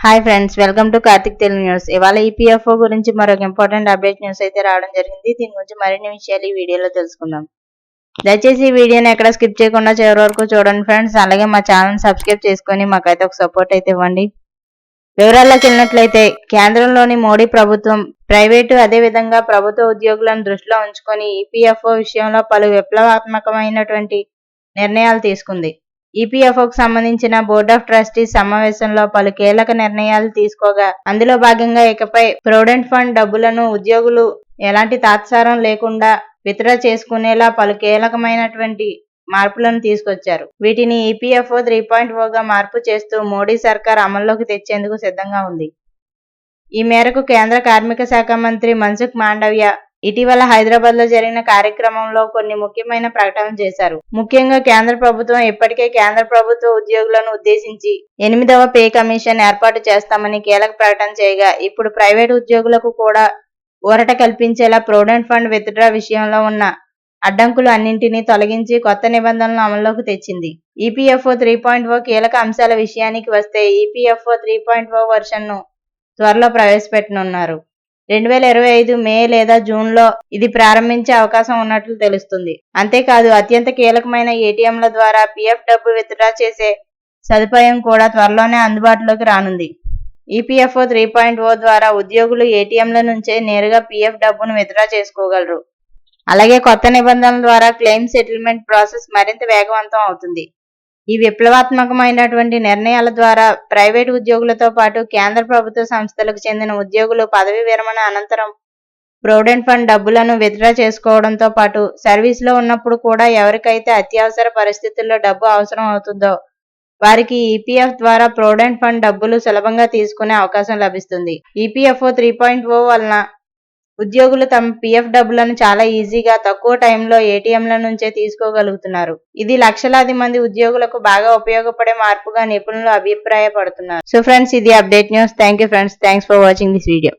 Hi friends, welcome to Karthik Telugu news. ఇవాళ EPFO గురించి మరొక ఇంపార్టెంట్ అప్డేట్ న్యూస్ అయితే రావడం జరిగింది. దీని గురించి మరిన్ని విషయాలు ఈ వీడియోలో తెలుసుకుందాం. దయచేసి ఈ వీడియోని ఎక్కడ స్కిప్ చేయకుండా చివరి వరకు చూడండి ఫ్రెండ్స్. అలాగే మా ఛానల్ సబ్స్క్రైబ్ చేసుకొని మాకైతే ఒక సపోర్ట్ అయితే ఇవ్వండి. వివరాల్లోకి వెళ్ళినట్లయితే కేంద్రంలోని మోడీ ప్రభుత్వం ప్రైవేటు అదేవిధంగా ప్రభుత్వ ఉద్యోగులను దృష్టిలో ఉంచుకొని ఈపీఎఫ్ఓ విషయంలో పలు విప్లవాత్మకమైనటువంటి నిర్ణయాలు తీసుకుంది. ఈపీఎఫ్ఓకు సంబంధించిన బోర్డ్ ఆఫ్ ట్రస్టీస్ సమావేశంలో పలు కీలక నిర్ణయాలు తీసుకోగా అందులో భాగంగా ఇకపై ప్రొవిడెంట్ ఫండ్ డబ్బులను ఉద్యోగులు ఎలాంటి తాత్సారం లేకుండా విత్డ్రా చేసుకునేలా పలు కీలకమైనటువంటి మార్పులను తీసుకొచ్చారు. వీటిని ఈపీఎఫ్ఓ 3.0గా మార్పు చేస్తూ మోడీ సర్కార్ అమల్లోకి తెచ్చేందుకు సిద్ధంగా ఉంది. ఈ మేరకు కేంద్ర కార్మిక శాఖ మంత్రి మన్సుఖ్ మాండవ్య ఇటీవల హైదరాబాద్ లో జరిగిన కార్యక్రమంలో కొన్ని ముఖ్యమైన ప్రకటనలు చేశారు. ముఖ్యంగా కేంద్ర ప్రభుత్వం ఇప్పటికే కేంద్ర ప్రభుత్వ ఉద్యోగులను ఉద్దేశించి 8వ పే కమిషన్ ఏర్పాటు చేస్తామని కీలక ప్రకటన చేయగా, ఇప్పుడు ప్రైవేటు ఉద్యోగులకు కూడా ఊరట కల్పించేలా ప్రొవిడెంట్ ఫండ్ విత్డ్రా విషయంలో ఉన్న అడ్డంకులు అన్నింటినీ తొలగించి కొత్త నిబంధనలను అమల్లోకి తెచ్చింది. ఈపీఎఫ్ఓ 3.0 కీలక అంశాల విషయానికి వస్తే ఈపీఎఫ్ఓ 3.0 వర్షన్ను త్వరలో ప్రవేశపెట్టనున్నారు. 2025 మే లేదా జూన్లో ఇది ప్రారంభించే అవకాశం ఉన్నట్లు తెలుస్తుంది. అంతేకాదు అత్యంత కీలకమైన ఏటీఎంల ద్వారా పీఎఫ్ డబ్బు విత్డ్రా చేసే సదుపాయం కూడా త్వరలోనే అందుబాటులోకి రానుంది. ఈపీఎఫ్ఓ 3.0 ద్వారా ఉద్యోగులు ఏటీఎంల నుంచే నేరుగా పీఎఫ్ డబ్బును విత్డ్రా చేసుకోగలరు. అలాగే కొత్త నిబంధనల ద్వారా క్లెయిమ్ సెటిల్మెంట్ ప్రాసెస్ మరింత వేగవంతం అవుతుంది. ఈ విప్లవాత్మకమైనటువంటి నిర్ణయాల ద్వారా ప్రైవేటు ఉద్యోగులతో పాటు కేంద్ర ప్రభుత్వ సంస్థలకు చెందిన ఉద్యోగులు పదవీ విరమణ అనంతరం ప్రొవిడెంట్ ఫండ్ డబ్బులను విత్డ్రా చేసుకోవడంతో పాటు సర్వీస్లో ఉన్నప్పుడు కూడా ఎవరికైతే అత్యవసర పరిస్థితుల్లో డబ్బు అవసరం అవుతుందో వారికి ఈపీఎఫ్ ద్వారా ప్రొవిడెంట్ ఫండ్ డబ్బులు సులభంగా తీసుకునే అవకాశం లభిస్తుంది. ఈపీఎఫ్ఓ 3.0 వలన ఉద్యోగులు తమ పీఎఫ్ డబ్బులను చాలా ఈజీగా తక్కువ టైంలో ఏటీఎంల నుంచే తీసుకోగలుగుతున్నారు. ఇది లక్షలాది మంది ఉద్యోగులకు బాగా ఉపయోగపడే మార్పుగా నిపుణులు అభిప్రాయపడుతున్నారు. సో ఫ్రెండ్స్, ఇది update news. Thank you friends. Thanks for watching this video.